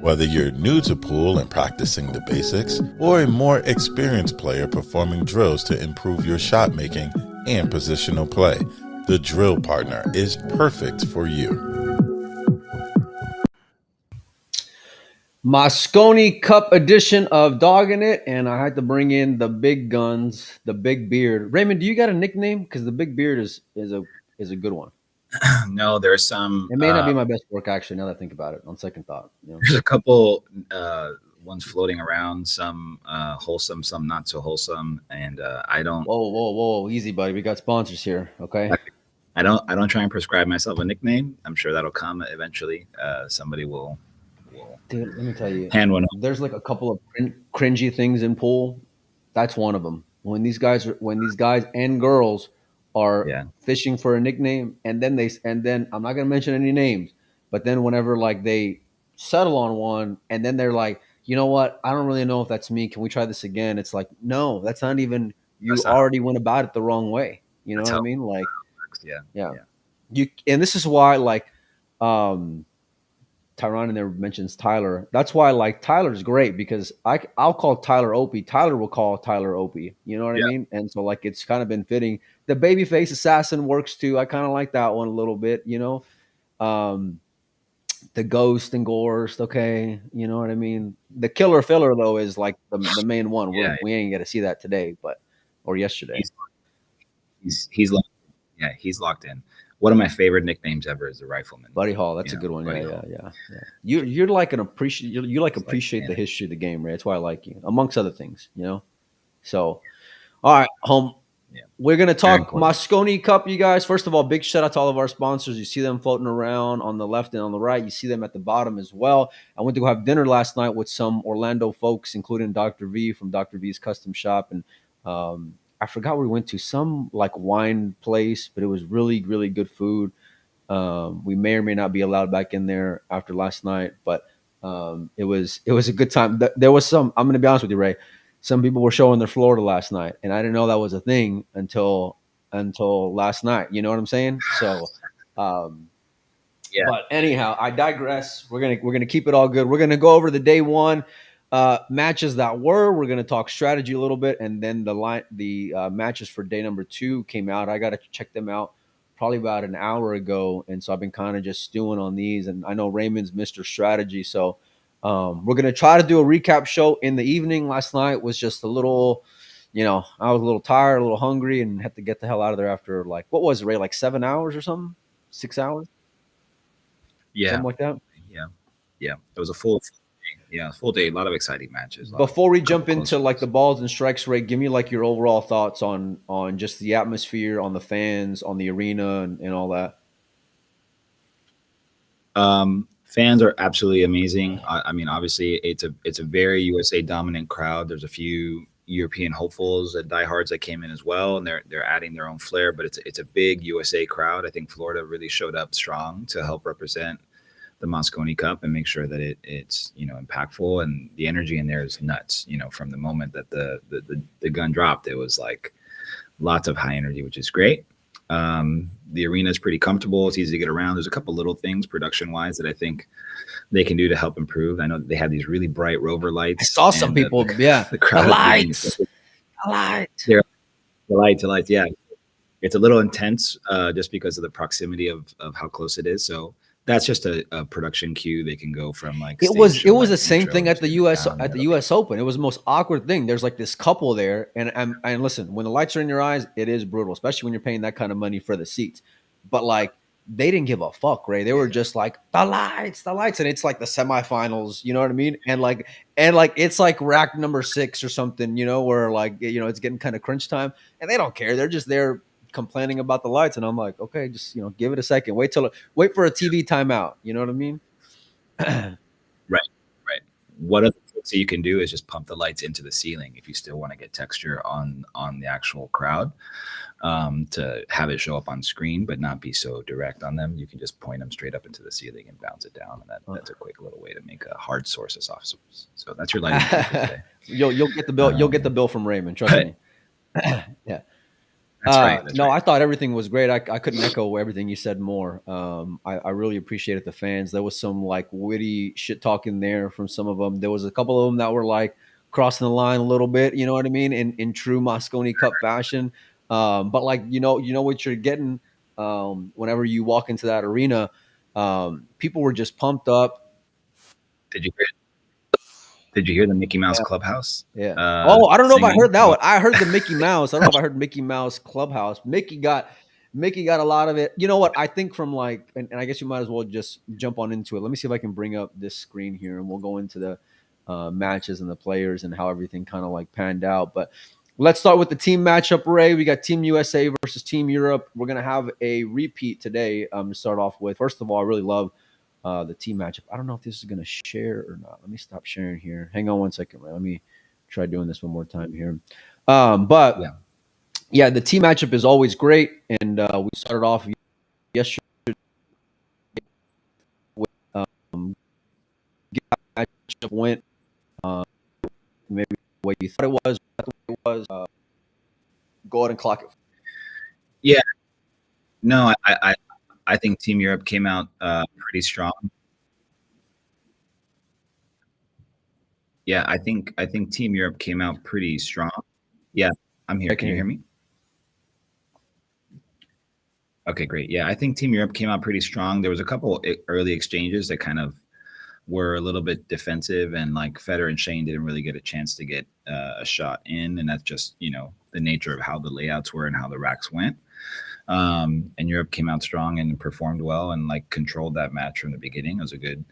Whether you're new to pool and practicing the basics, or a more experienced player performing drills to improve your shot making and positional play, the drill partner is perfect for you. Mosconi Cup edition of Dogging It, and I had to bring in the big guns, the big beard. Raymond, do you got a nickname? Because the big beard is a good one. No, there's some. It may not be my best work, actually. Now that I think about it, on second thought, There's a couple ones floating around. Some wholesome, some not so wholesome, and I don't. Whoa, easy, buddy. We got sponsors here, okay? I don't try and prescribe myself a nickname. I'm sure that'll come eventually. Somebody will. Dude, let me tell you, hand one. There's like a couple of cringy things in pool. That's one of them. When these guys and girls are fishing for a nickname, and then I'm not gonna mention any names, but then whenever like they settle on one, and then they're like, you know what? I don't really know if that's me. Can we try this again? It's like, no, that's not even. You already went about it the wrong way. You know what I mean? Like, yeah. You and this is why like. Tyron in there mentions Tyler. That's why like Tyler's great because I'll call Tyler Opie. Tyler will call Tyler Opie. You know what I mean? And so like it's kind of been fitting. The babyface assassin works too. I kind of like that one a little bit. The ghost and Gorst. Okay, you know what I mean. The killer filler though is like the main one. We ain't get to see that today, or yesterday. He's locked in. One of my favorite nicknames ever is the Rifleman. Buddy Hall, that's a good one. Yeah. You're like appreciate the history of the game, right? That's why I like you, amongst other things, So, all right, home. Yeah. We're gonna talk Mosconi Cup, you guys. First of all, big shout out to all of our sponsors. You see them floating around on the left and on the right. You see them at the bottom as well. I went to go have dinner last night with some Orlando folks, including Dr. V from Dr. V's Custom Shop, and I forgot where we went to, some like wine place, but it was really, really good food. We may or may not be allowed back in there after last night, but it was a good time. There was some, I'm going to be honest with you, Ray. Some people were showing their Florida last night, and I didn't know that was a thing until last night. You know what I'm saying? So, But anyhow, I digress. We're gonna keep it all good. We're gonna go over the day one matches that were. We're gonna talk strategy a little bit, and then the matches for day number 2 came out. I got to check them out probably about an hour ago, and so I've been kind of just stewing on these. And I know Raymond's Mr. Strategy, so we're gonna try to do a recap show in the evening. Last night was just a little. I was a little tired, a little hungry, and had to get the hell out of there after what was it, Ray? Like 7 hours or something? 6 hours? Yeah. Something like that? Yeah. It was a full day. A lot of exciting matches. Before we jump into like the balls and strikes rate, give me like your overall thoughts on just the atmosphere, on the fans, on the arena, and all that. Fans are absolutely amazing. I mean, obviously, it's a very USA dominant crowd. There's a few European hopefuls and diehards that came in as well, and they're adding their own flair. But it's a big USA crowd. I think Florida really showed up strong to help represent the Mosconi Cup and make sure that it's impactful, and the energy in there is nuts. From the moment that the gun dropped, it was like lots of high energy, which is great. The arena is pretty comfortable. It's easy to get around. There's a couple little things production-wise that I think they can do to help improve. I know they have these really bright rover lights. I saw some people, the crowd. The lights. The lights, yeah. It's a little intense just because of the proximity of how close it is. So that's just a production cue. They can go from like it was the same thing at the US Open. It was the most awkward thing. There's like this couple there, and listen, when the lights are in your eyes, it is brutal, especially when you're paying that kind of money for the seats. But like they didn't give a fuck, Ray. They were just like the lights, and it's like the semifinals, you know what I mean? And it's like rack number 6 or something, where it's getting kind of crunch time, and they don't care. They're just there complaining about the lights, and I'm like, okay, just give it a second, wait for a TV timeout, you know what I mean? right What other things you can do is just pump the lights into the ceiling if you still want to get texture on the actual crowd, to have it show up on screen but not be so direct on them. You can just point them straight up into the ceiling and bounce it down, and that's a quick little way to make a hard source a soft source. So that's your lighting today. You'll get the bill. You'll get the bill from Raymond, trust me. Yeah. That's right. That's no, right. I thought everything was great. I couldn't echo everything you said more. I really appreciated the fans. There was some like witty shit talking there from some of them. There was a couple of them that were like crossing the line a little bit. You know what I mean? In true Mosconi Cup fashion. But like you know what you're getting whenever you walk into that arena. People were just pumped up. Did you hear? Did you hear the Mickey Mouse Yeah. Clubhouse? Yeah. Oh, I don't know if I Singing. heard that one. I heard the Mickey Mouse. I don't know if I heard Mickey Mouse Clubhouse. Mickey got a lot of it. You know what? I think from like, and I guess you might as well just jump on into it. Let me see if I can bring up this screen here, and we'll go into the matches and the players and how everything kind of like panned out. But let's start with the team matchup, Ray. We got Team USA versus Team Europe. We're gonna have a repeat today. To start off with, first of all, I really love the team matchup. I don't know if this is going to share or not. Let me stop sharing here. Hang on one second. Let me try doing this one more time here. But yeah, the team matchup is always great. And we started off yesterday with matchup went maybe the way you thought it was. Go ahead and clock it. Yeah. No, I think Team Europe came out pretty strong. Yeah, I think Team Europe came out pretty strong. Yeah, I'm here. Can you hear me? Okay, great. Yeah, I think Team Europe came out pretty strong. There was a couple early exchanges that kind of were a little bit defensive, and like Federer and Shane didn't really get a chance to get a shot in, and that's just the nature of how the layouts were and how the racks went. And Europe came out strong and performed well and like controlled that match from the beginning. It was a good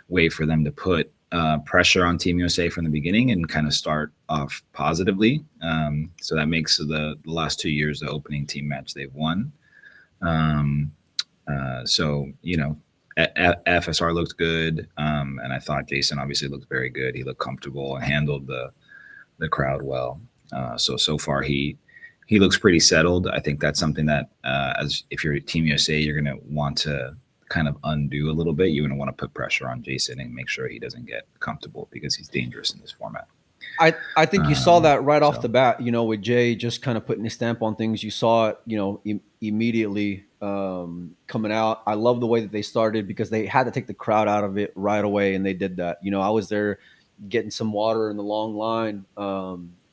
way for them to put pressure on Team USA from the beginning and kind of start off positively. So that makes the last 2 years the opening team match they've won. So FSR looked good, and I thought Jason obviously looked very good. He looked comfortable and handled the crowd well. So far he looks pretty settled. I think that's something that as if you're Team USA, you're going to want to kind of undo a little bit. You're going to want to put pressure on Jason and make sure he doesn't get comfortable because he's dangerous in this format. I think you saw that right off the bat, with Jay just kind of putting his stamp on things. You saw it, immediately coming out. I love the way that they started because they had to take the crowd out of it right away, and they did that. I was there getting some water in the long line,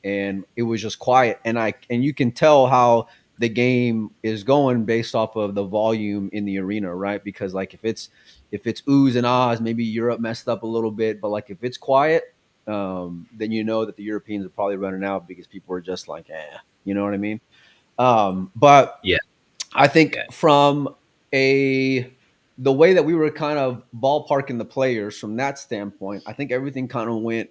and it was just quiet. And you can tell how the game is going based off of the volume in the arena, right? Because like if it's oohs and ahs, maybe Europe messed up a little bit, but like if it's quiet, then that the Europeans are probably running out because people are just like, you know what I mean? But yeah, I think from the way that we were kind of ballparking the players from that standpoint, I think everything kind of went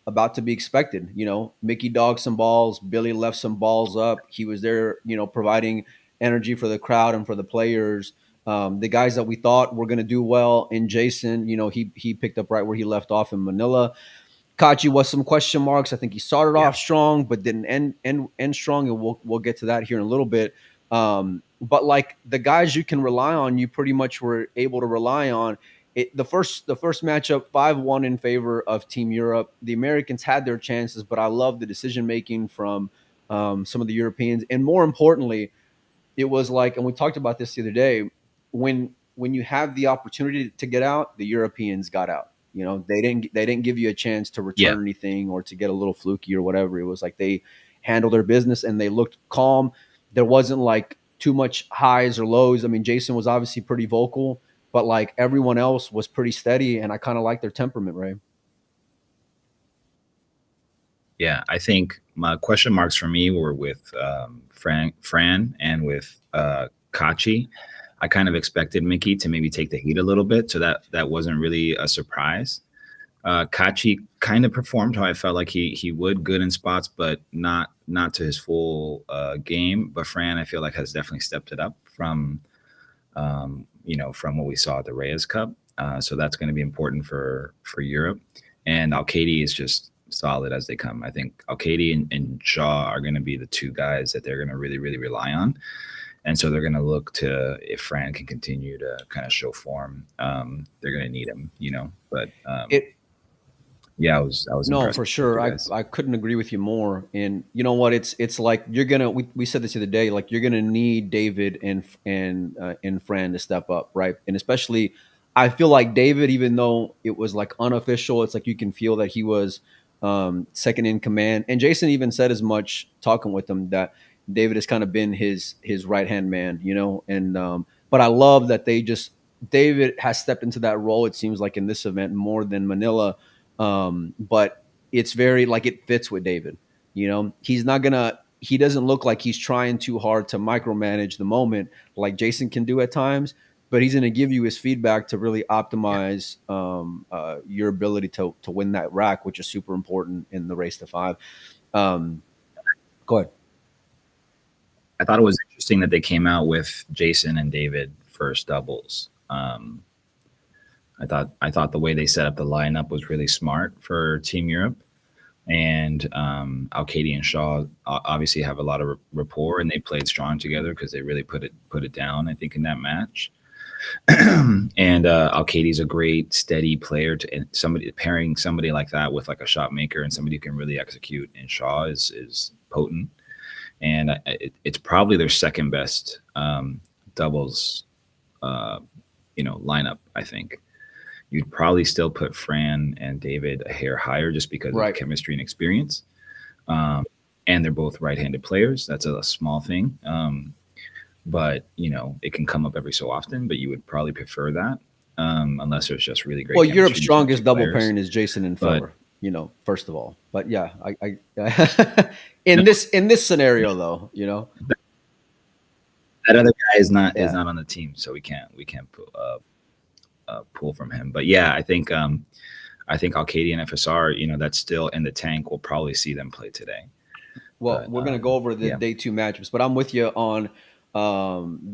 about to be expected. Mickey dogged some balls, Billy left some balls up. He was there, providing energy for the crowd and for the players. The guys that we thought were going to do well in Jason, he picked up right where he left off in Manila. Kachi was some question marks. I think he started off strong, but didn't end strong, and we'll get to that here in a little bit. But like the guys you can rely on, you pretty much were able to rely on. The first matchup, 5-1 in favor of Team Europe. The Americans had their chances, but I love the decision making from some of the Europeans, and more importantly, it was like, and we talked about this the other day, when you have the opportunity to get out, the Europeans got out. They didn't give you a chance to return anything or to get a little fluky or whatever. It was like they handled their business and they looked calm. There wasn't like too much highs or lows. I mean, Jason was obviously pretty vocal, but like everyone else was pretty steady, and I kind of like their temperament, Ray. Yeah, I think my question marks for me were with Fran and with Kachi. I kind of expected Mickey to maybe take the heat a little bit, so that wasn't really a surprise. Kachi kind of performed how I felt like he would, good in spots, but not to his full game. But Fran, I feel like, has definitely stepped it up from from what we saw at the Reyes Cup. So that's going to be important for Europe. And Alcady is just solid as they come. I think Alcady and Shaw are going to be the two guys that they're going to really, really rely on. And so they're going to look to, if Fran can continue to kind of show form, they're going to need him, But yeah, I was No, impressed for with sure. you I guys. I couldn't agree with you more. And you know what? It's like you're gonna. We said this the other day. Like you're gonna need David and Fran to step up, right? And especially, I feel like David, even though it was like unofficial, it's like you can feel that he was second in command. And Jason even said as much talking with him that David has kind of been his right hand man, you know. And but I love that they just David has stepped into that role. It seems like in this event more than Manila, but it's very like it fits with David. You know, he doesn't look like he's trying too hard to micromanage the moment like Jason can do at times, but he's going to give you his feedback to really Yeah, optimize your ability to win that rack, which is super important in the race to five. Um, Go ahead. I thought it was interesting that they came out with Jason and David first doubles. I thought the way they set up the lineup was really smart for Team Europe. And Al-Kaidi and Shaw obviously have a lot of rapport, and they played strong together because they really put it down. I think in that match, and Al-Kaidi a great steady player to and somebody pairing somebody like that with like a shot maker and somebody who can really execute. And Shaw is potent, and it's probably their second best doubles, uh, lineup. I think you'd probably still put Fran and David a hair higher just because of Right. chemistry and experience. Um, and they're both right-handed players. That's a small thing, but it can come up every so often. But you would probably prefer that, unless there's just really great Well, Europe's chemistry between the two strongest double players. pairing is Jason and But Feller, you know, first of all. But yeah, no, in this yeah, scenario though, you know, that other guy is yeah. not on the team, so we can't pull from him. But yeah, I think Al-Kaidi and FSR, that's still in the tank. We'll probably see them play today. Well, But we're gonna go over the yeah, day two matchups, but I'm with you on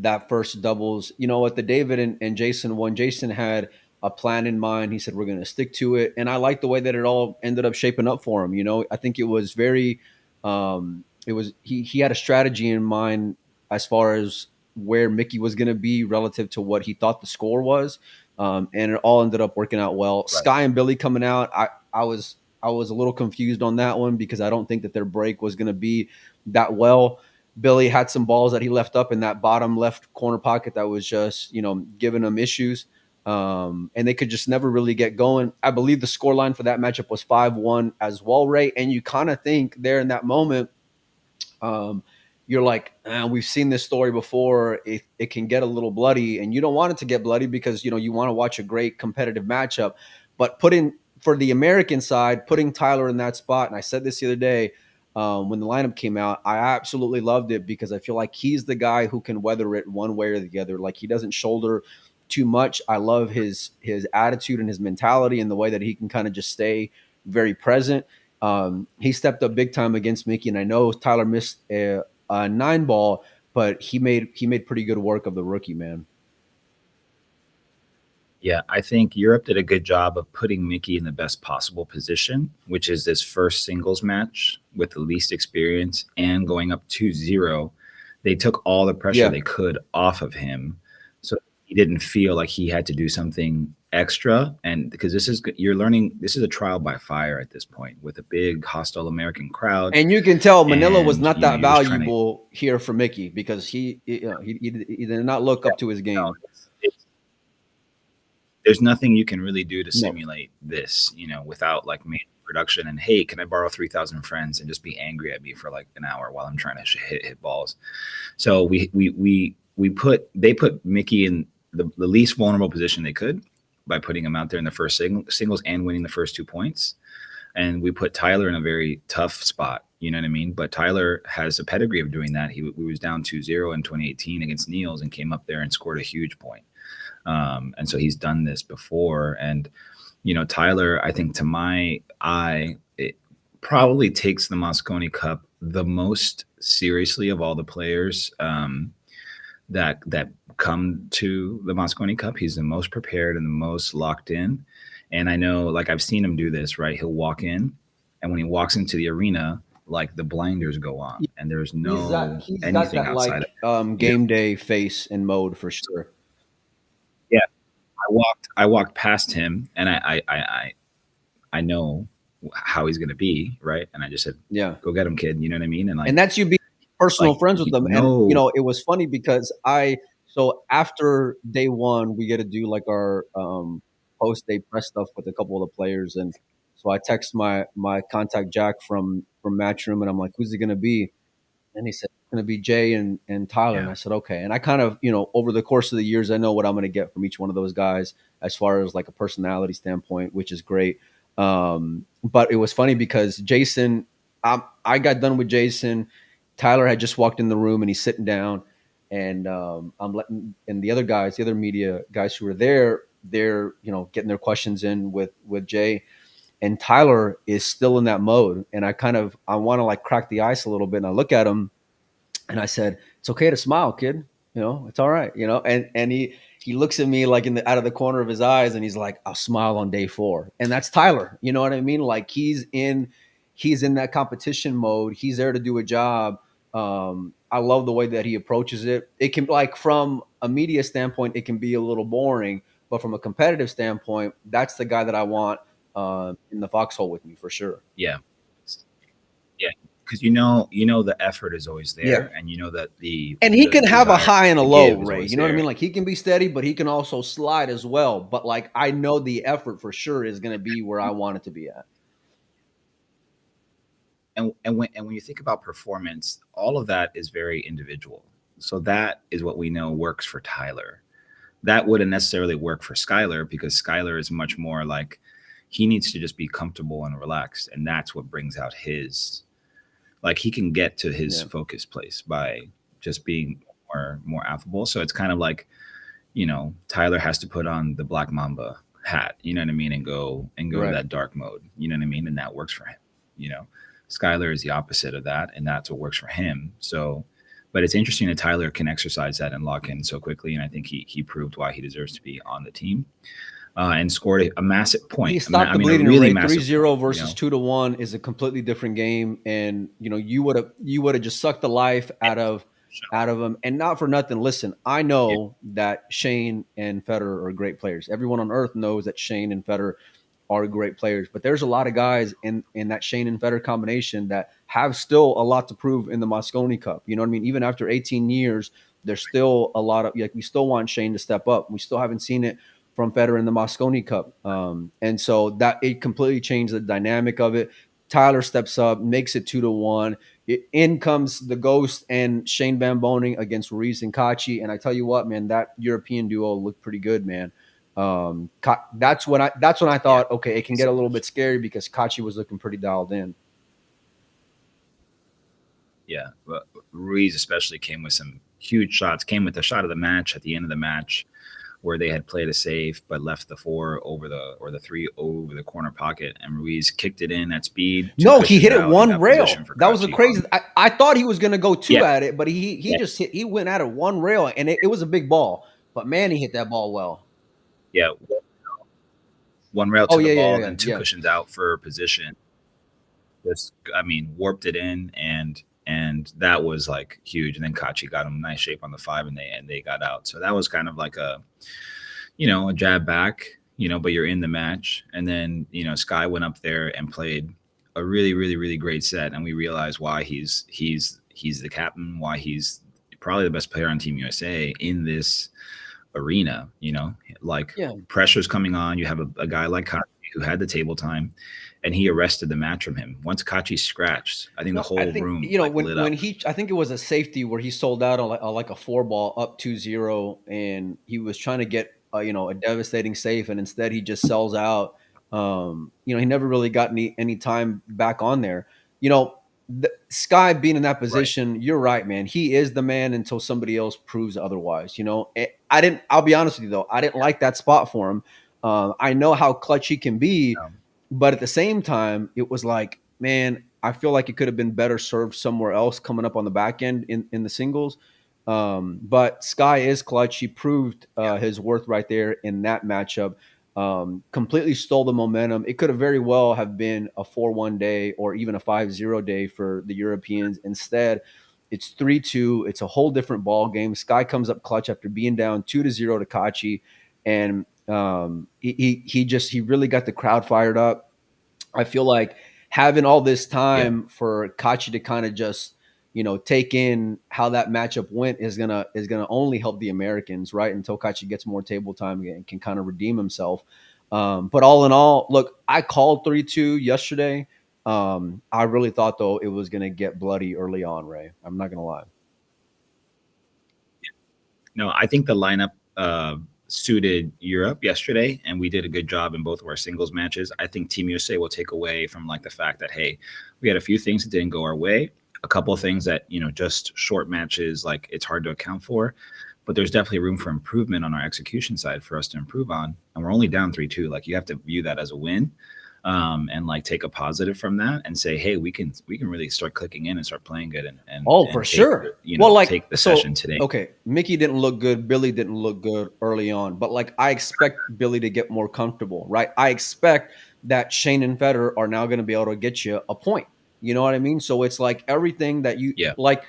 that first doubles. You know what? The David and Jason one. Jason had a plan in mind. He said we're gonna stick to it, and I like the way that it all ended up shaping up for him. You know, I think it was very. It was he had a strategy in mind as far as where Mickey was gonna be relative to what he thought the score was, and it all ended up working out well. right. Sky and Billy coming out. I was a little confused on that one because I don't think that their break was going to be that well. Billy had some balls that he left up in that bottom left corner pocket that was just, you know, giving them issues. And they could just never really get going. I believe the score line for that matchup was 5-1 as well, Ray. And you kind of think there in that moment, um, you're like, we've seen this story before. It can get a little bloody, and you don't want it to get bloody because you know you want to watch a great competitive matchup. But putting for the American side, putting Tyler in that spot, and I said this the other day when the lineup came out, I absolutely loved it because I feel like he's the guy who can weather it one way or the other. Like he doesn't shoulder too much. I love his attitude and his mentality and the way that he can kind of just stay very present. He stepped up big time against Mickey, and I know Tyler missed a 9 ball, but he made pretty good work of the rookie, man. Yeah, I think Europe did a good job of putting Mickey in the best possible position, which is this first singles match with the least experience and going up 2-0. They took all the pressure Yeah, they could off of him. So he didn't feel like he had to do something extra. And because you're learning, this is a trial by fire at this point with a big hostile American crowd. and you can tell Manila was And, not that you're just trying to, valuable here for Mickey because he did not look yeah, up to his no, game. there's nothing you can really do to No, simulate this, without like main production and hey, can I borrow 3,000 friends and just be angry at me for like an hour while I'm trying to hit balls. So they put Mickey in the least vulnerable position they could by putting him out there in the first singles and winning the first 2 points. And we put Tyler in a very tough spot. You know what I mean? But Tyler has a pedigree of doing that. He was down 2-0 in 2018 against Niels and came up there and scored a huge point. And so he's done this before. And, Tyler, I think to my eye, it probably takes the Mosconi Cup the most seriously of all the players that come to the Mosconi Cup. He's the most prepared and the most locked in. And I know, like, I've seen him do this, right? He'll walk in, and when he walks into the arena, like the blinders go on, and there's no he's got anything that outside of like you. game day face and mode for sure. Yeah, I walked past him, and I know how he's going to be, right? And I just said, Yeah. go get him, kid. You know what I mean? And that's you being personal friends with them. And, no, it was funny because so after day one, we get to do like our post-day press stuff with a couple of the players. And so I text my contact Jack from Matchroom, and I'm like, who's it going to be? And he said, it's going to be Jay and Tyler. Yeah. And I said, okay. And I kind of, over the course of the years, I know what I'm going to get from each one of those guys as far as like a personality standpoint, which is great. But it was funny because Jason, I got done with Jason. Tyler had just walked in the room and he's sitting down, and I'm letting, and the other guys, the other media guys who were there, they're, getting their questions in with Jay, and Tyler is still in that mode. And I want to like crack the ice a little bit. And I look at him and I said, it's okay to smile, kid. It's all right. And he looks at me like out of the corner of his eyes, and he's like, I'll smile on day 4. And that's Tyler. You know what I mean? Like he's in that competition mode. He's there to do a job. I love the way that he approaches it. It can, like, from a media standpoint, it can be a little boring, but from a competitive standpoint, that's the guy that I want in the foxhole with me for sure. Yeah. Yeah. Because the effort is always there, and that and he can have a high and a low, Ray. You know what I mean? Like he can be steady, but he can also slide as well. But like I know the effort for sure is going to be where I want it to be at. And when you think about performance, all of that is very individual. So that is what we know works for Tyler. That wouldn't necessarily work for Skylar, because Skylar is much more like, he needs to just be comfortable and relaxed, and that's what brings out his, like, he can get to his focus place by just being more affable. So it's kind of like, Tyler has to put on the Black Mamba hat, you know what I mean, and go right to that dark mode, you know what I mean, and that works for him. Skylar is the opposite of that, and that's what works for him. So, but it's interesting that Tyler can exercise that and lock in so quickly, and I think he proved why he deserves to be on the team. And scored a massive point. He stopped the bleeding. Really 3-0 versus 2-1 is a completely different game, and you would have just sucked the life out of him. And not for nothing, listen, I know that Shane and Federer are great players. Everyone on earth knows that Shane and Federer are great players, but there's a lot of guys in that Shane and Federer combination that have still a lot to prove in the Mosconi Cup. You know what I mean? Even after 18 years, there's still a lot of, like, we still want Shane to step up. We still haven't seen it from Federer in the Mosconi Cup. And so that it completely changed the dynamic of it. Tyler steps up, makes it 2-1. In comes the Ghost and Shane Van Boening against Ruiz and Kachi. And I tell you what, man, that European duo looked pretty good, man. That's when I thought, okay, it can get a little bit scary, because Kachi was looking pretty dialed in. Yeah, but Ruiz especially came with some huge shots. Came with the shot of the match at the end of the match, where they had played a safe but left the 4 over the 3 over the corner pocket, and Ruiz kicked it in at speed. No, he hit it one rail. That was the crazy. I thought he was going to go 2 at it, but he went at it one rail, and it was a big ball. But man, he hit that ball well. Yeah, one rail to the ball, and 2 cushions out for position. Just, warped it in, and that was like huge. And then Kachi got him nice shape on the 5, and they got out. So that was kind of like a jab back, but you're in the match. And then, Sky went up there and played a really, really, really great set. And we realized why he's the captain, why he's probably the best player on Team USA in this arena. Pressure's coming on. You have a guy like Kachi who had the table time, and he arrested the match from him. Once Kachi scratched, I think the whole room lit up. I think it was a safety where he sold out on like a 4 ball up 2-0, and he was trying to get a devastating safe, and instead he just sells out. He never really got any time back on there. The Sky being in that position, right. You're right, man. He is the man until somebody else proves otherwise. I'll be honest with you though, I didn't like that spot for him. I know how clutch he can be, but at the same time, it was like, man, I feel like it could have been better served somewhere else coming up on the back end in the singles. But Sky is clutch. He proved his worth right there in that matchup. Completely stole the momentum. It could have very well have been a 4-1 day or even a 5-0 day for the Europeans. Instead, it's 3-2. It's a whole different ball game. Sky comes up clutch after being down 2-0 to Kachi, and he really got the crowd fired up. I feel like having all this time for Kachi to kind of just, take in how that matchup went is gonna only help the Americans, right? Until Kachi gets more table time and can kind of redeem himself. But all in all, look, I called 3-2 yesterday. I really thought though it was gonna get bloody early on, Ray. I'm not gonna lie. No, I think the lineup suited Europe yesterday, and we did a good job in both of our singles matches. I think Team USA will take away from like the fact that, hey, we had a few things that didn't go our way, a couple of things that, just short matches, like it's hard to account for, but there's definitely room for improvement on our execution side for us to improve on. And we're only down 3-2. Like, you have to view that as a win. And like take a positive from that and say, hey, we can really start clicking in and start playing good and For take, sure. take the session today. Okay, Mickey didn't look good. Billy didn't look good early on, but like I expect Billy to get more comfortable, right? I expect that Shane and Federer are now going to be able to get you a point. You know what I mean? So it's like everything that you like.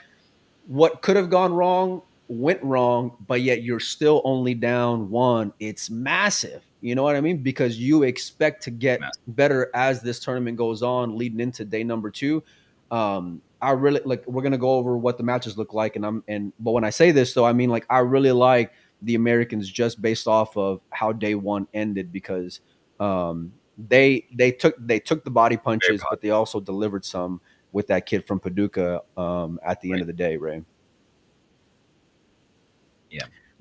What could have gone wrong went wrong, but yet you're still only down one. It's massive. You know what I mean? Because you expect to get better as this tournament goes on, leading into day number 2. I really like. We're gonna go over what the matches look like, but when I say this, though, I mean like I really like the Americans just based off of how day 1 ended, because they took the body punches, but they also delivered some with that kid from Paducah at the end of the day, Ray.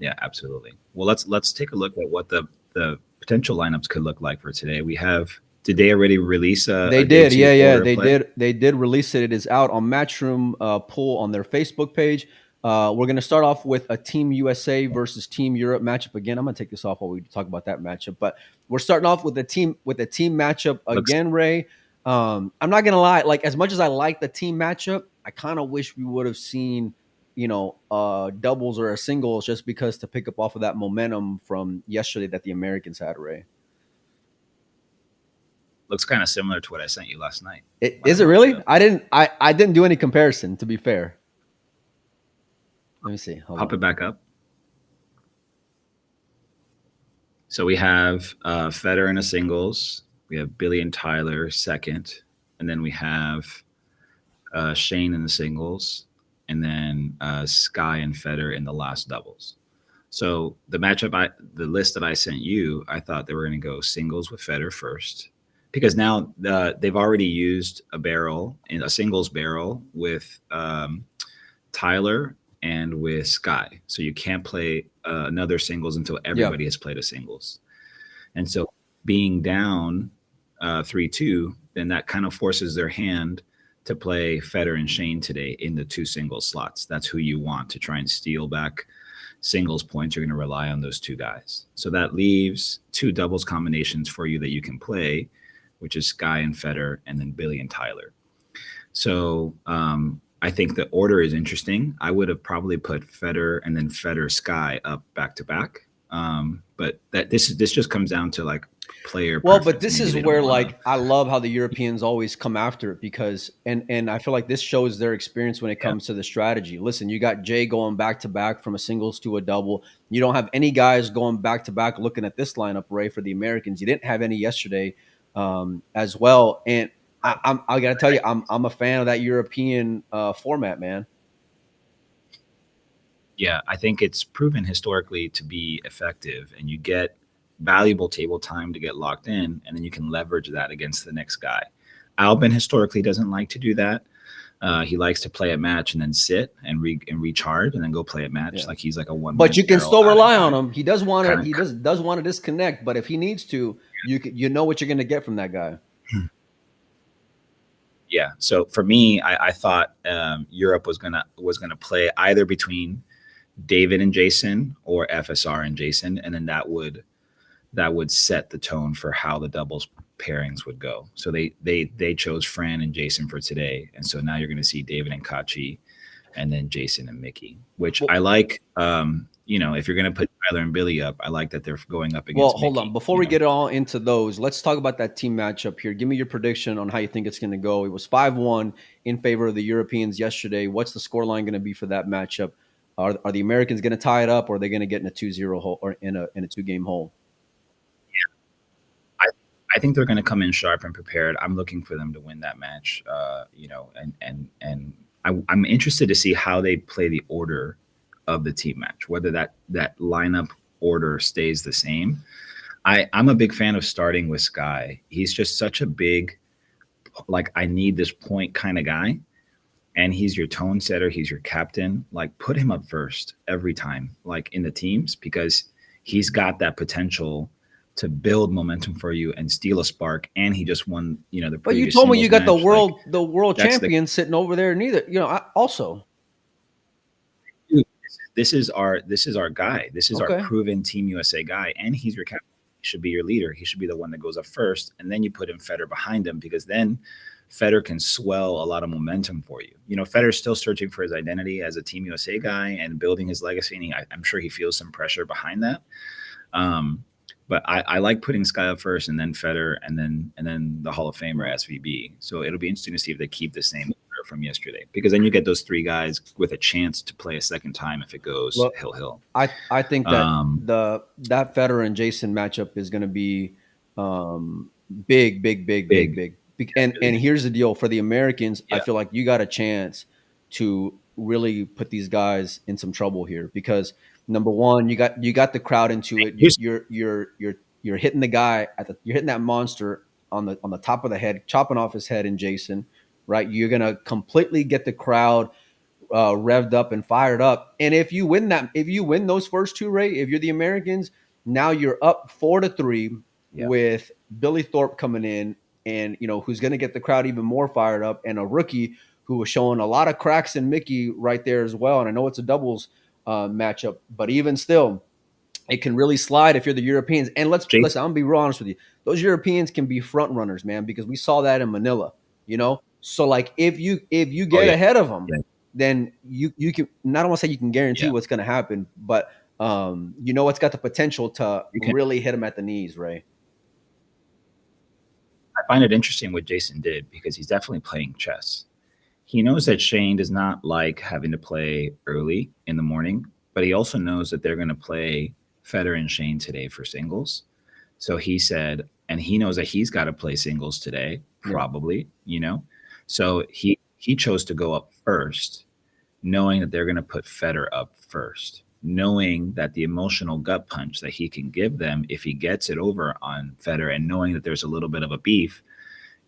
Yeah, absolutely. Well, let's take a look at what the potential lineups could look like for today. Did they already release they did, they did release it. It is out on Matchroom pool on their Facebook page. We're going to start off with a Team USA versus Team Europe matchup. Again, I'm going to take this off while we talk about that matchup, but we're starting off with a team matchup again, Ray. I'm not going to lie, like as much as I like the team matchup, I kind of wish we would have seen doubles or a singles, just because to pick up off of that momentum from yesterday that the Americans had, Ray. Looks kind of similar to what I sent you last night. Is it really? I didn't do any comparison, to be fair. Let me see. Pop it back up. So we have Federer in a singles. We have Billy and Tyler second. And then we have Shane in the singles. And then Sky and Federer in the last doubles. So the list that I sent you, I thought they were going to go singles with Federer first, because now they've already used a singles barrel with Tyler and with Sky. So you can't play another singles until everybody has played a singles. And so being down 3-2, then that kind of forces their hand to play Federer and Shane today in the 2 singles slots. That's who you want to try and steal back singles points. You're going to rely on those 2 guys. So that leaves 2 doubles combinations for you that you can play, which is Sky and Federer, and then Billy and Tyler. So I think the order is interesting. I would have probably put Federer and then Federer Sky up back to back. But this just comes down to like player. Well, but this is where like I love how the Europeans always come after it, because and I feel like this shows their experience when it comes to the strategy. Listen, you got Jay going back to back from a singles to a double. You don't have any guys going back to back. Looking at this lineup, Ray, for the Americans, you didn't have any yesterday as well. And I got to tell you, I'm a fan of that European format, man. Yeah, I think it's proven historically to be effective, and you get valuable table time to get locked in, and then you can leverage that against the next guy. Albin historically doesn't like to do that. He likes to play a match and then sit and recharge and then go play a match. Like he's like a one. But you can still rely on him. He does want to. He does want to disconnect. But if he needs to, you know what you're going to get from that guy. Yeah. So for me, I thought Europe was gonna play either between David and Jason or FSR and Jason, and then that would set the tone for how the doubles pairings would go. So they chose Fran and Jason for today, and so now you're going to see David and Kachi, and then Jason and Mickey, which I like. If you're going to put Tyler and Billy up, I like that they're going up against. Well, hold on. Before we get all into those, let's talk about that team matchup here. Give me your prediction on how you think it's going to go. It was 5-1 in favor of the Europeans yesterday. What's the scoreline going to be for that matchup? Are the Americans going to tie it up, or are they going to get in a 2-0 hole or in a 2-game hole? I think they're going to come in sharp and prepared. I'm looking for them to win that match. And I'm interested to see how they play the order of the team match, whether that lineup order stays the same. I'm a big fan of starting with Sky. He's just such a big, like, I need this point kind of guy. And he's your tone setter. He's your captain. Like, put him up first every time, like in the teams, because he's got that potential to build momentum for you and steal a spark. And he just won, the. But you told me you got the world champion sitting over there. Neither, also. This is our guy. This is our proven Team USA guy, and he's your captain. He should be your leader. He should be the one that goes up first, and then you put in Federer behind him, because then Federer can swell a lot of momentum for you. Federer's still searching for his identity as a Team USA guy and building his legacy. And I'm sure he feels some pressure behind that. But I like putting Sky up first, and then Federer, and then the Hall of Famer SVB. So it'll be interesting to see if they keep the same order from yesterday, because then you get those three guys with a chance to play a second time if it goes hill. I think that that Federer and Jason matchup is going to be big. And here's the deal for the Americans. Yeah. I feel like you got a chance to really put these guys in some trouble here, because number one, you got the crowd into it. You're hitting the guy you're hitting that monster on the top of the head, chopping off his head in Jason, right? You're gonna completely get the crowd revved up and fired up. And if you win those first two, Ray, if you're the Americans, now you're up 4-3 with Billy Thorpe coming in, and who's going to get the crowd even more fired up, and a rookie who was showing a lot of cracks in Mickey right there as well. And I know it's a doubles matchup, but even still, it can really slide if you're the Europeans. And listen, I'm gonna be real honest with you. Those Europeans can be front runners, man, because we saw that in Manila. So like if you get ahead of them, then you can. Not want to say you can guarantee what's going to happen, but it's got the potential to really hit them at the knees, Ray. I find it interesting what Jason did, because he's definitely playing chess. He knows that Shane does not like having to play early in the morning, but he also knows that they're going to play Federer and Shane today for singles. So he said, and he knows that he's got to play singles today, probably, So he chose to go up first, knowing that they're going to put Federer up first, knowing that the emotional gut punch that he can give them if he gets it over on Federer, and knowing that there's a little bit of a beef.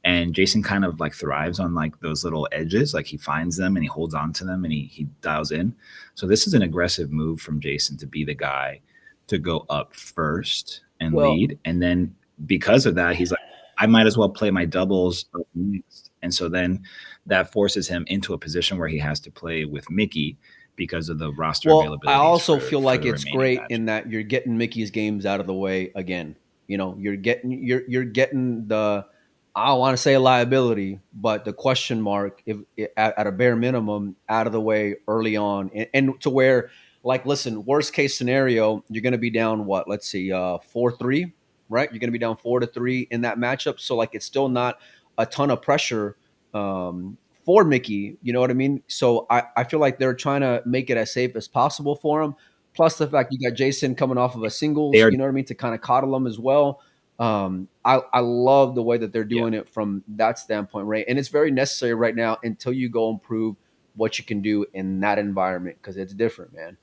And Jason kind of like thrives on like those little edges, like he finds them and he holds on to them and he dials in. So this is an aggressive move from Jason to be the guy to go up first and lead. And then because of that, he's like, I might as well play my doubles next. And so then that forces him into a position where he has to play with Mickey because of the roster availability. I also feel like it's great in that you're getting Mickey's games out of the way again. You're getting the, I don't want to say a liability, but the question mark, if at a bare minimum, out of the way early on, and to where, like, listen, worst case scenario, you're going to be down 4-3, right? You're going to be down 4-3 in that matchup. So like, it's still not a ton of pressure for Mickey. You know what I mean? So I feel like they're trying to make it as safe as possible for him. Plus the fact you got Jason coming off of a singles, you know what I mean, to kind of coddle him as well. I love the way that they're doing it from that standpoint, right? And it's very necessary right now until you go and prove what you can do in that environment, because it's different, man.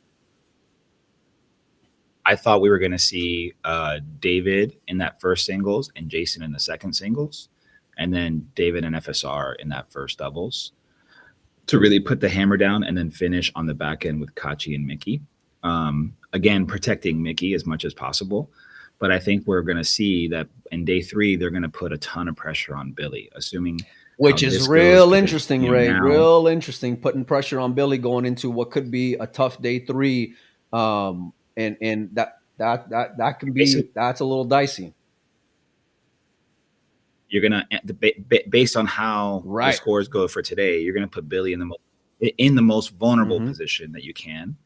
I thought we were going to see David in that first singles and Jason in the second singles, and then David and FSR in that first doubles to really put the hammer down and then finish on the back end with Kachi and Mickey. Again, protecting Mickey as much as possible. But I think we're going to see that in day 3, they're going to put a ton of pressure on Billy, assuming. Which is real interesting, Ray. Real interesting, putting pressure on Billy going into what could be a tough day 3. And that can be, that's a little dicey. You're going to, based on how the scores go for today, you're going to put Billy in the most vulnerable position that you can,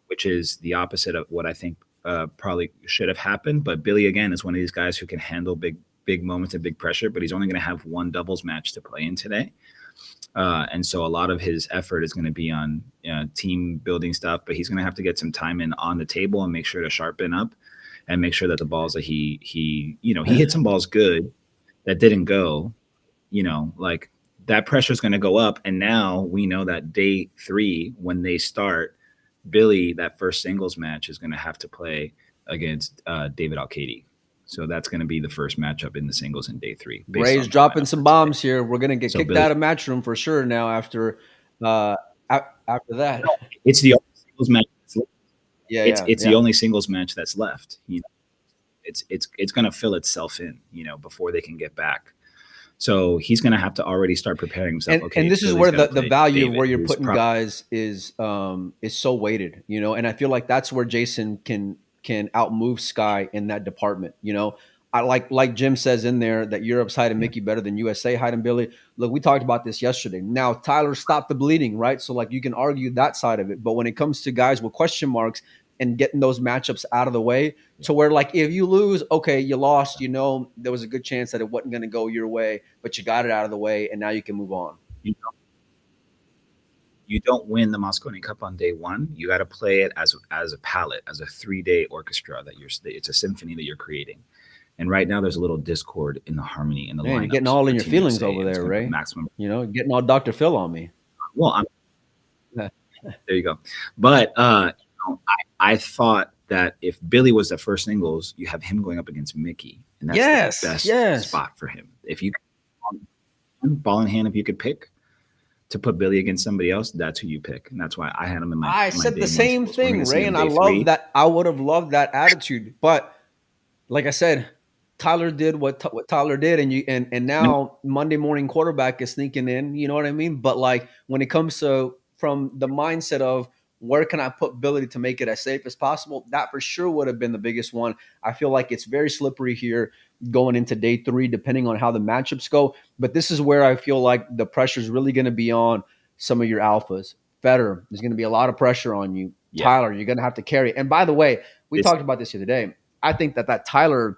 which is the opposite of what I think probably should have happened. But Billy, again, is one of these guys who can handle big moments and big pressure, but he's only going to have one doubles match to play in today. And so a lot of his effort is going to be on team building stuff, but he's going to have to get some time in on the table and make sure to sharpen up and make sure that the balls that he hit some balls good that didn't go, like that pressure is going to go up. And now we know that day 3, when they start, Billy, that first singles match, is going to have to play against David Alcady. So that's going to be the first matchup in the singles in day 3. Ray's dropping some bombs here. We're going to get kicked out of Matchroom for sure now after that. It's the only singles match that's left. It's the only singles match that's left. It's going to fill itself in, before they can get back. So he's going to have to already start preparing himself. And this is where the value David, of where you're putting guys is so weighted, and I feel like that's where Jason can outmove Sky in that department. I like Jim says in there that Europe's hiding Mickey better than USA hiding Billy. Look, we talked about this yesterday. Now Tyler stopped the bleeding, right? So like you can argue that side of it, but when it comes to guys with question marks and getting those matchups out of the way, to where like if you lose, okay, you lost, there was a good chance that it wasn't going to go your way, but you got it out of the way and now you can move on. You don't win the Mosconi Cup on day 1. You got to play it as a palette, as a 3-day orchestra it's a symphony that you're creating. And right now there's a little discord in the harmony in the lineup. Getting all in your feelings over there, Ray. Maximum, getting all Dr. Phil on me. Well, there you go. But I thought that if Billy was the first singles, you have him going up against Mickey, and that's the best spot for him. If you ball in hand, if you could pick to put Billy against somebody else, that's who you pick, and that's why I had him in my. I said the same thing, Ray, and I love that. I would have loved that attitude, but like I said, Tyler did what Tyler did, and now Monday morning quarterback is sneaking in. You know what I mean? But like when it comes to from the mindset of where can I put Billy to make it as safe as possible, that for sure would have been the biggest one. I feel like it's very slippery here going into day 3, depending on how the matchups go. But this is where I feel like the pressure is really going to be on some of your alphas. Federer, there's going to be a lot of pressure on you. Yeah. Tyler, you're going to have to carry. And by the way, we talked about this the other day. I think that Tyler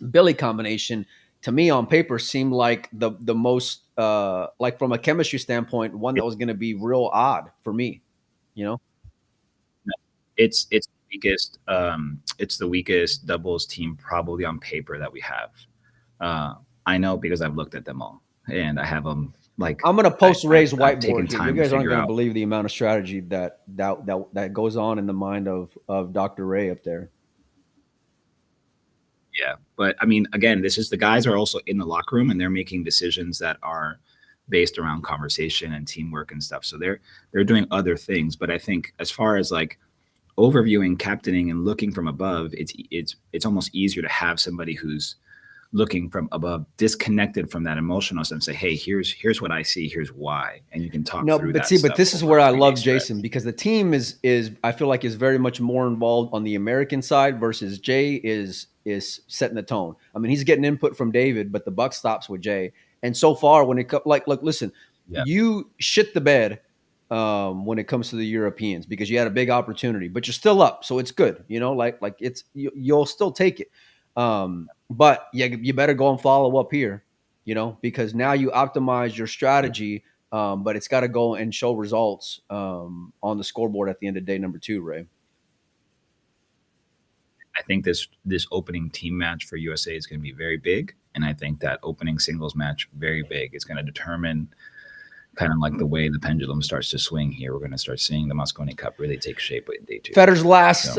Billy combination to me on paper seemed like the most like from a chemistry standpoint, one that was going to be real odd for me. It's the weakest. It's the weakest doubles team probably on paper that we have. I know because I've looked at them all and I have them. Like I'm gonna post Ray's whiteboard here. You guys aren't gonna believe the amount of strategy that goes on in the mind of Dr. Ray up there. Yeah, but I mean, again, this is the guys are also in the locker room and they're making decisions that are based around conversation and teamwork and stuff. So they're doing other things. But I think as far as like overviewing, captaining, and looking from above, it's almost easier to have somebody who's looking from above, disconnected from that emotional stuff, and say, hey, here's what I see, here's why, and you can talk through that. But this is where I love Jason, because the team is I feel like is very much more involved on the American side versus Jay is setting the tone. I mean, he's getting input from David, but the buck stops with Jay. And so far, when it comes, like, listen, you shit the bed when it comes to the Europeans because you had a big opportunity, but you're still up, so it's good. Like it's you'll still take it. But you better go and follow up here, because now you optimize your strategy, but it's got to go and show results on the scoreboard at the end of day number 2, Ray. I think this opening team match for USA is going to be very big. And I think that opening singles match, very big. It's going to determine kind of like the way the pendulum starts to swing here. We're going to start seeing the Mosconi Cup really take shape in day 2. Federer's last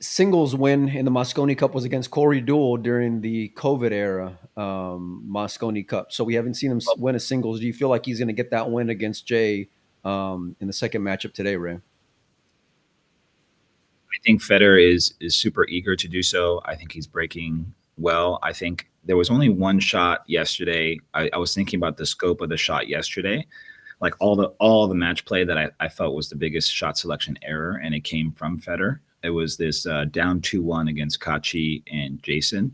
singles win in the Mosconi Cup was against Corey Deuel during the COVID era Mosconi Cup. So we haven't seen him win a singles. Do you feel like he's going to get that win against Jay in the second matchup today, Ray? I think Federer is super eager to do so. I think he's breaking well. I think there was only one shot yesterday. I was thinking about the scope of the shot yesterday, like all the match play that I felt was the biggest shot selection error, and it came from Federer. It was this down 2-1 against Kachi and Jason,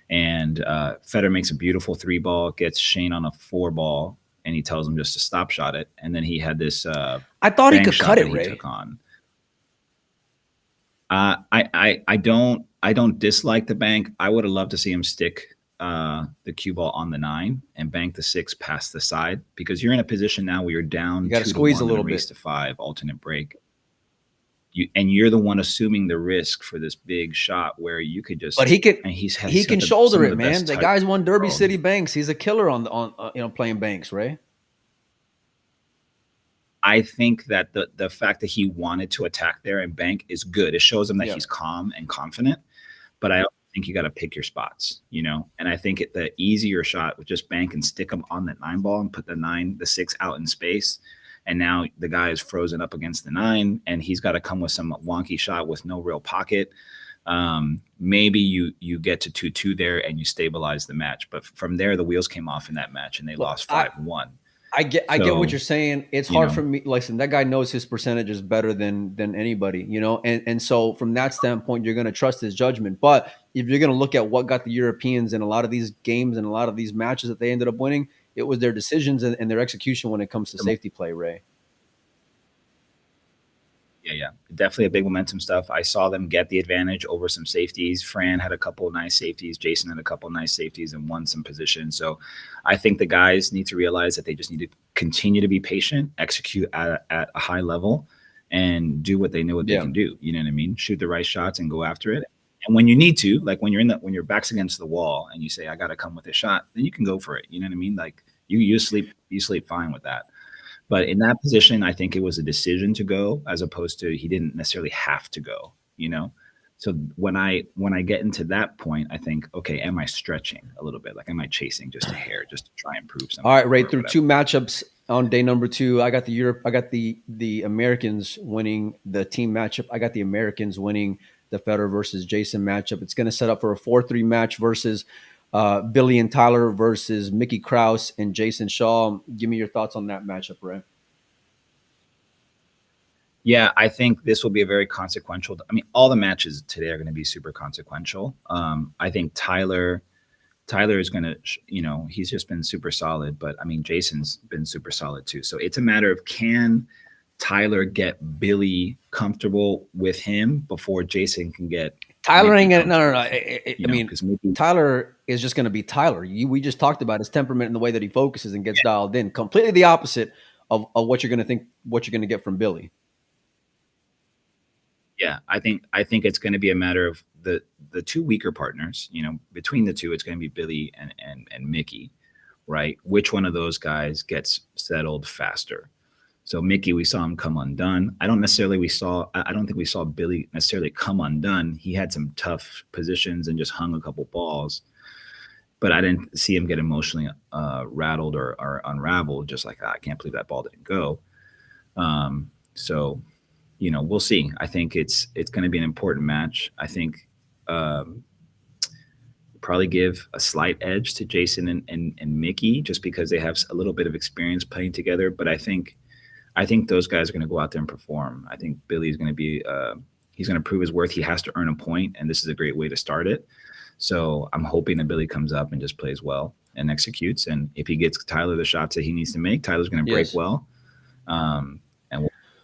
and Federer makes a beautiful 3-ball, gets Shane on a 4-ball, and he tells him just to stop shot it, and then he had this. I thought he could cut it, Ray. Took on. I don't dislike the bank. I would have loved to see him stick the cue ball on the 9 and bank the 6 past the side, because you're in a position now where you're down. You got to squeeze a little bit. Race to 5, alternate break. you're the one assuming the risk for this big shot where you could just. But he can shoulder it, man. The guy's won Derby City Banks. He's a killer on playing banks, right? I think that the fact that he wanted to attack there and bank is good. It shows him that he's calm and confident. But I think you got to pick your spots, And I think the easier shot would just bank and stick him on that 9 ball and put the 6 out in space. And now the guy is frozen up against the 9, and he's got to come with some wonky shot with no real pocket. Maybe you get to 2-2 there and you stabilize the match. But from there, the wheels came off in that match and they lost 5-1. I get what you're saying. It's hard for me. Listen, that guy knows his percentages better than anybody, and so from that standpoint, you're going to trust his judgment. But if you're going to look at what got the Europeans in a lot of these games and a lot of these matches that they ended up winning, it was their decisions and their execution when it comes to safety play, Ray. Yeah. Definitely a big momentum stuff. I saw them get the advantage over some safeties. Fran had a couple of nice safeties. Jason had a couple of nice safeties and won some positions. So I think the guys need to realize that they just need to continue to be patient, execute at a high level, and do what they know what they can do. You know what I mean? Shoot the right shots and go after it. And when you need to, like when your back's against the wall and you say, I got to come with a shot, then you can go for it. You know what I mean? Like you sleep fine with that. But in that position, I think it was a decision to go as opposed to he didn't necessarily have to go, So when I get into that point, I think, okay, am I stretching a little bit? Like, am I chasing just a hair just to try and prove something? All right, right through 2 matchups on day number 2, I got the Americans winning the team matchup. I got the Americans winning the Federer versus Jason matchup. It's going to set up for a 4-3 match versus Billy and Tyler versus Mickey Krause and Jason Shaw. Give me your thoughts on that matchup, Ray. Yeah, I think this will be a very consequential. I mean, all the matches today are going to be super consequential. I think Tyler is going to, he's just been super solid. But I mean, Jason's been super solid too. So it's a matter of can Tyler get Billy comfortable with him before Jason can get. Tyler ain't gonna. No. I mean, Tyler is just gonna be Tyler. We just talked about his temperament and the way that he focuses and gets dialed in. Completely the opposite of what you're gonna get from Billy. Yeah, I think it's going to be a matter of the 2 weaker partners. Between the 2, it's going to be Billy and Mickey, right? Which one of those guys gets settled faster? So Mickey, we saw him come undone. I don't think we saw Billy necessarily come undone. He had some tough positions and just hung a couple balls, but I didn't see him get emotionally rattled or unraveled. Just like, I can't believe that ball didn't go. So, we'll see. I think it's going to be an important match. I think probably give a slight edge to Jason and Mickey just because they have a little bit of experience playing together. But I think those guys are going to go out there and perform. I think Billy's going to be he's going to prove his worth. He has to earn a point, and this is a great way to start it. So I'm hoping that Billy comes up and just plays well and executes. And if he gets Tyler the shots that he needs to make, Tyler's going to break well.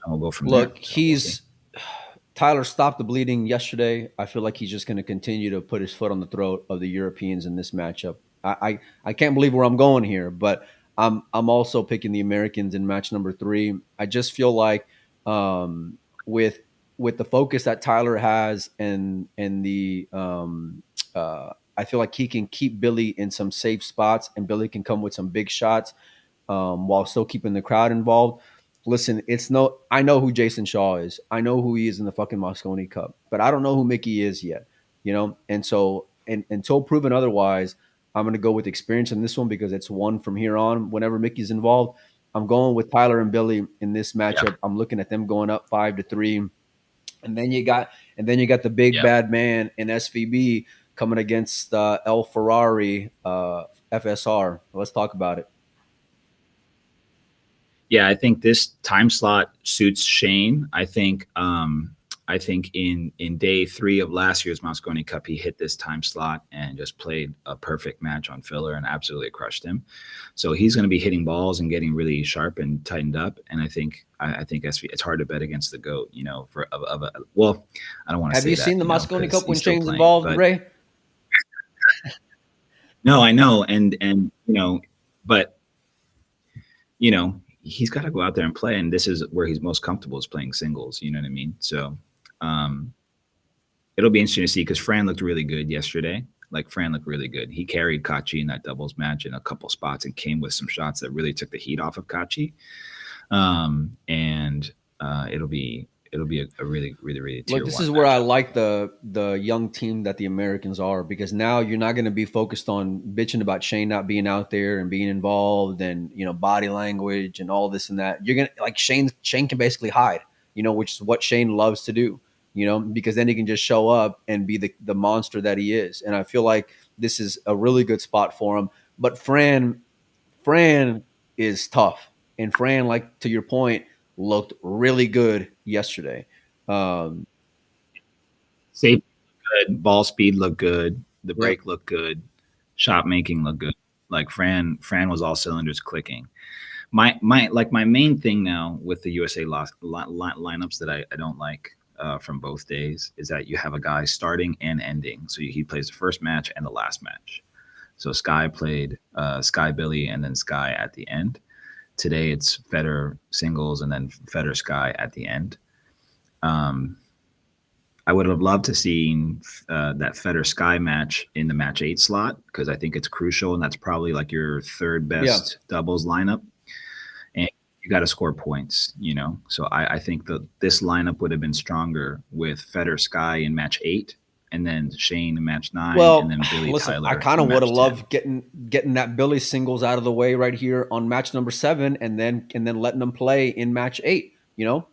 And we'll go from there. Look, Tyler stopped the bleeding yesterday. I feel like he's just going to continue to put his foot on the throat of the Europeans in this matchup. I can't believe where I'm going here, but I'm also picking the Americans in match number 3. I just feel like with the focus that Tyler has and the I feel like he can keep Billy in some safe spots, and Billy can come with some big shots while still keeping the crowd involved. Listen, I know who Jason Shaw is. I know who he is in the fucking Mosconi Cup, but I don't know who Mickey is yet, And so, until proven otherwise, I'm going to go with experience in this one because it's one from here on. Whenever Mickey's involved, I'm going with Tyler and Billy in this matchup. Yeah. I'm looking at them going up 5-3, and then you got the big bad man in SVB coming against El Ferrari FSR. Let's talk about it. Yeah, I think this time slot suits Shane. I think in day 3 of last year's Mosconi Cup, he hit this time slot and just played a perfect match on filler and absolutely crushed him. So he's going to be hitting balls and getting really sharp and tightened up. And I think it's hard to bet against the GOAT. I don't want to say that. Have you seen the Mosconi Cup when Shane's involved, Ray? No, I know, and but he's got to go out there and play. And this is where he's most comfortable, is playing singles. You know what I mean? So it'll be interesting to see, because Fran looked really good yesterday. Like, Fran looked really good. He carried Kachi in that doubles match in a couple spots and came with some shots that really took the heat off of Kachi. And it'll be a really, really, really tier Look, this one is where matchup. I like the young team that the Americans are, because now you're not going to be focused on bitching about Shane not being out there and being involved and, you know, body language and all this and that. You're going to, like, Shane can basically hide, you know, which is what Shane loves to do, you know, because then he can just show up and be the monster that he is. And I feel like this is a really good spot for him. But Fran is tough. And Fran, like, to your point, looked really good yesterday. Safety looked good, ball speed looked good, the Yep. break looked good, shot making looked good. Like, Fran was all cylinders clicking. My main thing now with the USA lineups that I don't like from both days is that you have a guy starting and ending. So he plays the first match and the last match. So Sky played Sky Billy and then Sky at the end. Today it's Federer singles and then Federer Sky at the end. I would have loved to see that Federer Sky match in the match 8 slot, because I think it's crucial, and that's probably like your third best doubles lineup. And you got to score points, you know. So I think that this lineup would have been stronger with Federer Sky in match 8, and then Shane in match 9, and then Billy Tyler. I kind of would have loved getting that Billy singles out of the way right here on match number 7, and then letting them play in match 8. You know,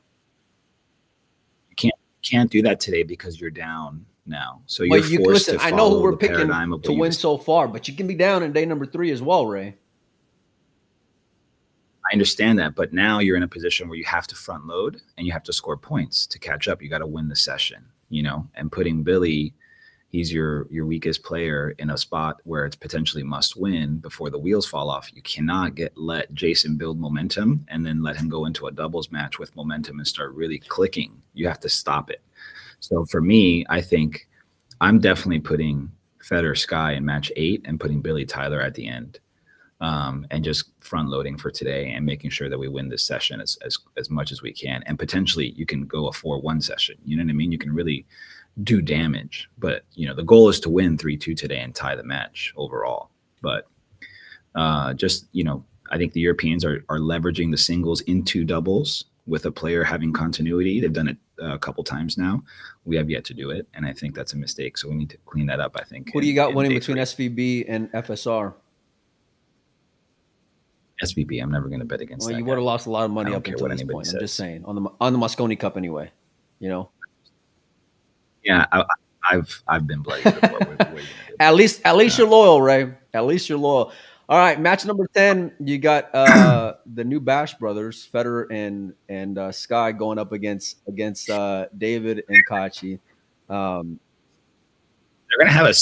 you can't do that today because you're down now. So you're forced to follow I know who we're the picking paradigm of to win so far, but you can be down in day number 3 as well, Ray. I understand that, but now you're in a position where you have to front load and you have to score points to catch up. You got to win the session, you know, and putting Billy, he's your weakest player, in a spot where it's potentially must win before the wheels fall off. You cannot let Jason build momentum and then let him go into a doubles match with momentum and start really clicking. You have to stop it. So for me, I think I'm definitely putting Federer Sky in match 8 and putting Billy Tyler at the end. And just front loading for today and making sure that we win this session as much as we can. And potentially you can go a 4-1 session. You know what I mean? You can really do damage, but you know, the goal is to win 3-2 today and tie the match overall. But just, you know, I think the Europeans are leveraging the singles into doubles with a player having continuity. They've done it a couple times now. We have yet to do it. And I think that's a mistake. So we need to clean that up, I think. Who do you got winning between SVB and FSR? SVB, I'm never going to bet against that. You would have lost a lot of money up until this point. I'm just saying, on the Mosconi Cup anyway, you know. Yeah, I've been bloody before. At least you're loyal, Ray. At least you're loyal. All right, match number 10. You got the new Bash brothers, Federer and Sky, going up against David and Kachi. They're gonna have a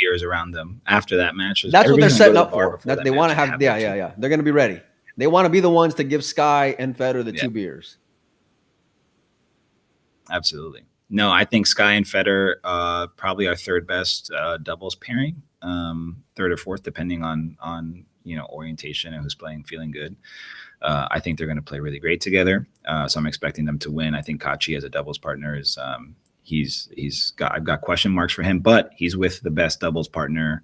beers around them after that match. That's what they're setting up for. That they want to have. Yeah. They're going to be ready. They want to be the ones to give Sky and Federer the 2 beers. Absolutely. No, I think Sky and Federer probably our third best doubles pairing, third or fourth, depending on you know, orientation and who's playing, feeling good. I think they're going to play really great together. So I'm expecting them to win. I think Kachi as a doubles partner is I've got question marks for him, but he's with the best doubles partner,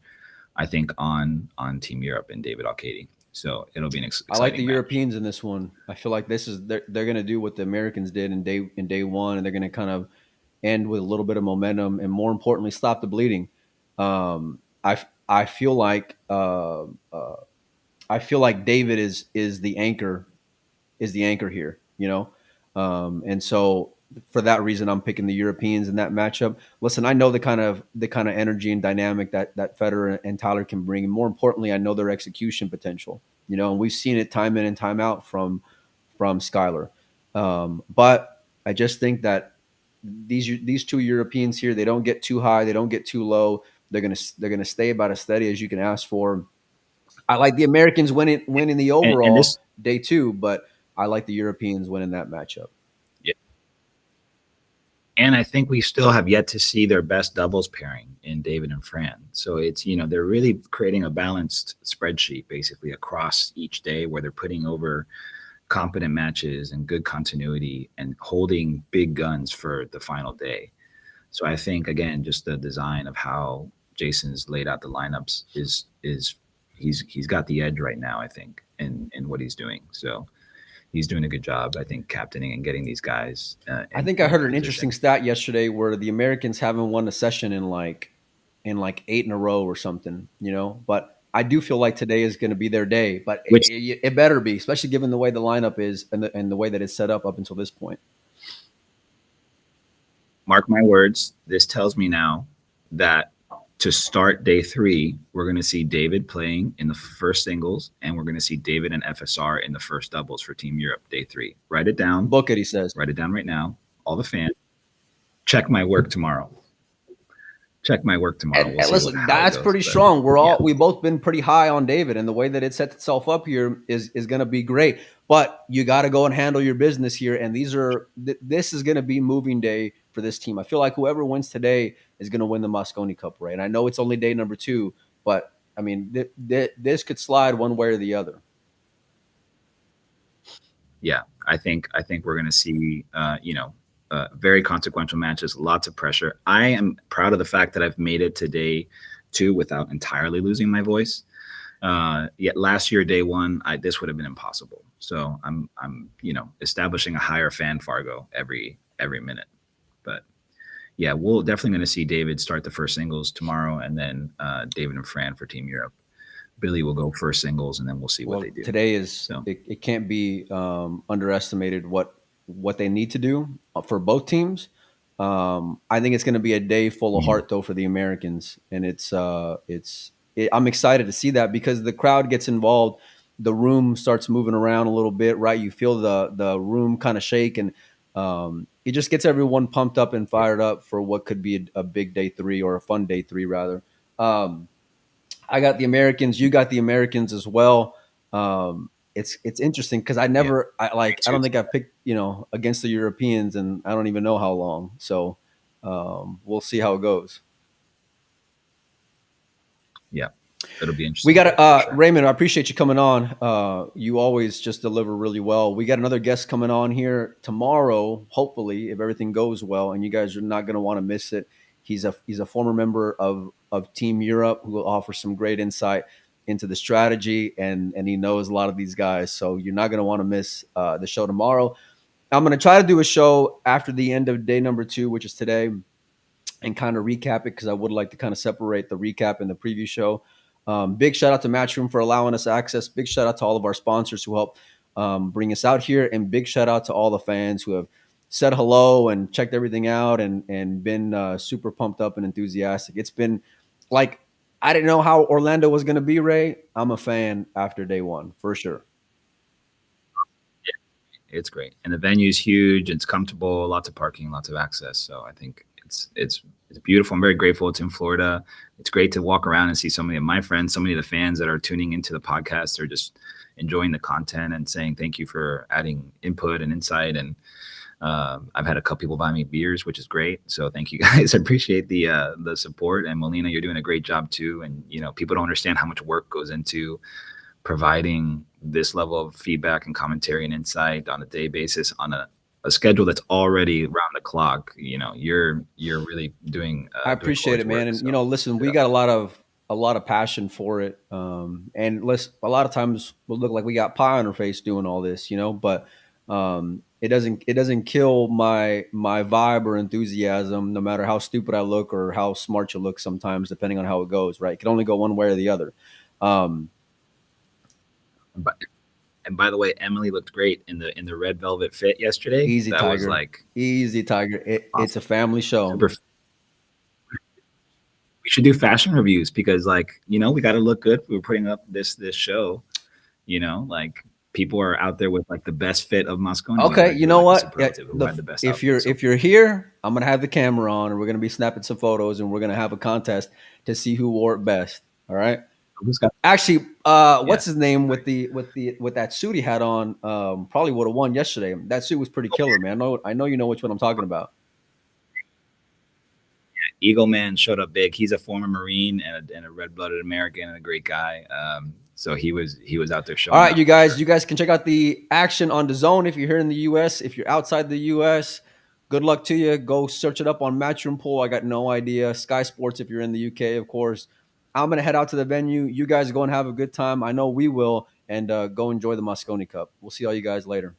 I think, on Team Europe, and David Alcady. So it'll be an exciting I like the match. Europeans in this one. I feel like they're going to do what the Americans did in day 1, and they're going to kind of end with a little bit of momentum, and more importantly, stop the bleeding. I feel like David is the anchor here, you know, and so for that reason, I'm picking the Europeans in that matchup. Listen, I know the kind of energy and dynamic that Federer and Tyler can bring, and more importantly, I know their execution potential. You know, and we've seen it time in and time out from Skylar. But I just think that these 2 Europeans here, they don't get too high, they don't get too low. They're gonna stay about as steady as you can ask for. I like the Americans winning the overall day 2, but I like the Europeans winning that matchup. And I think we still have yet to see their best doubles pairing in David and Fran. So it's, you know, they're really creating a balanced spreadsheet basically across each day, where they're putting over competent matches and good continuity and holding big guns for the final day. So I think again, just the design of how Jason's laid out the lineups is he's got the edge right now, I think, in what he's doing. So he's doing a good job, I think, captaining and getting these guys. I think I heard an interesting stat yesterday where the Americans haven't won a session in like 8 in a row or something, you know. But I do feel like today is going to be their day. But it better be, especially given the way the lineup is and the way that it's set up until this point. Mark my words. This tells me now that to start day 3, we're going to see David playing in the first singles, and we're going to see David and FSR in the first doubles for Team Europe day 3. Write it down. Book it, he says. Write it down right now. All the fans. Check my work tomorrow. And listen, that's pretty strong. We've both been pretty high on David, and the way that it sets itself up here is going to be great. But you got to go and handle your business here, and this is going to be moving day for this team. I feel like whoever wins today is going to win the Mosconi Cup, right? And I know it's only day number 2, but I mean, this could slide one way or the other. Yeah, I think we're going to see, very consequential matches, lots of pressure. I am proud of the fact that I've made it to day 2 without entirely losing my voice. Yet last year, day 1, this would have been impossible. So I'm establishing a higher fan Fargo every minute. But yeah, we're definitely going to see David start the first singles tomorrow, and then David and Fran for Team Europe. Billy will go first singles, and then we'll see what they do. Today is it can't be underestimated what they need to do for both teams. I think it's going to be a day full of heart though for the Americans, and I'm excited to see that because the crowd gets involved, the room starts moving around a little bit, right? You feel the room kind of shake, and it just gets everyone pumped up and fired up for what could be a big day 3 or a fun day 3 rather. I got the Americans. You got the Americans as well. It's interesting because I don't think I've picked against the Europeans, and I don't even know how long. So we'll see how it goes. Yeah, it'll be interesting. We got sure. Raymond. I appreciate you coming on. You always just deliver really well. We got another guest coming on here tomorrow. Hopefully, if everything goes well, and you guys are not going to want to miss it. He's a former member of Team Europe who will offer some great insight into the strategy, and he knows a lot of these guys. So you're not going to want to miss the show tomorrow. I'm going to try to do a show after the end of day number 2, which is today, and kind of recap it because I would like to kind of separate the recap and the preview show. Big shout out to Matchroom for allowing us access. Big shout out to all of our sponsors who help bring us out here, and big shout out to all the fans who have said hello and checked everything out and been super pumped up and enthusiastic. It's been like, I didn't know how Orlando was going to be, Ray. I'm a fan after day 1 for sure. Yeah, it's great. And the venue's huge. It's comfortable, lots of parking, lots of access. So I think it's beautiful. I'm very grateful it's in Florida. It's great to walk around and see so many of my friends, so many of the fans that are tuning into the podcast are just enjoying the content and saying thank you for adding input and insight. And I've had a couple people buy me beers, which is great. So thank you guys. I appreciate the support. And Melina, you're doing a great job too. And people don't understand how much work goes into providing this level of feedback and commentary and insight on a day basis on a schedule that's already round the clock. You're really doing. I appreciate it, man. And listen, we got a lot of passion for it. And listen, a lot of times we'll look like we got pie on our face doing all this, but it doesn't kill my vibe or enthusiasm, no matter how stupid I look or how smart you look sometimes, depending on how it goes, right? It can only go one way or the other. And by the way, Emily looked great in the red velvet fit yesterday. Easy, that Tiger. Was like easy, Tiger. Awesome. It's a family show. We should do fashion reviews because, we got to look good. We're putting up this show. People are out there with the best fit of Mosconi. Okay, you know what? If you're here, I'm gonna have the camera on, and we're gonna be snapping some photos, and we're gonna have a contest to see who wore it best. All right. Actually, what's his name with that suit he had on? Probably would have won yesterday. That suit was pretty killer, man. I know you know which one I'm talking about. Eagle Man showed up big. He's a former Marine and a red-blooded American and a great guy. So he was out there showing. All right, you guys can check out the action on DAZN if you're here in the U.S. If you're outside the U.S., good luck to you. Go search it up on Matchroom Pool. I got no idea. Sky Sports if you're in the U.K., of course. I'm going to head out to the venue. You guys go and have a good time. I know we will. And go enjoy the Mosconi Cup. We'll see all you guys later.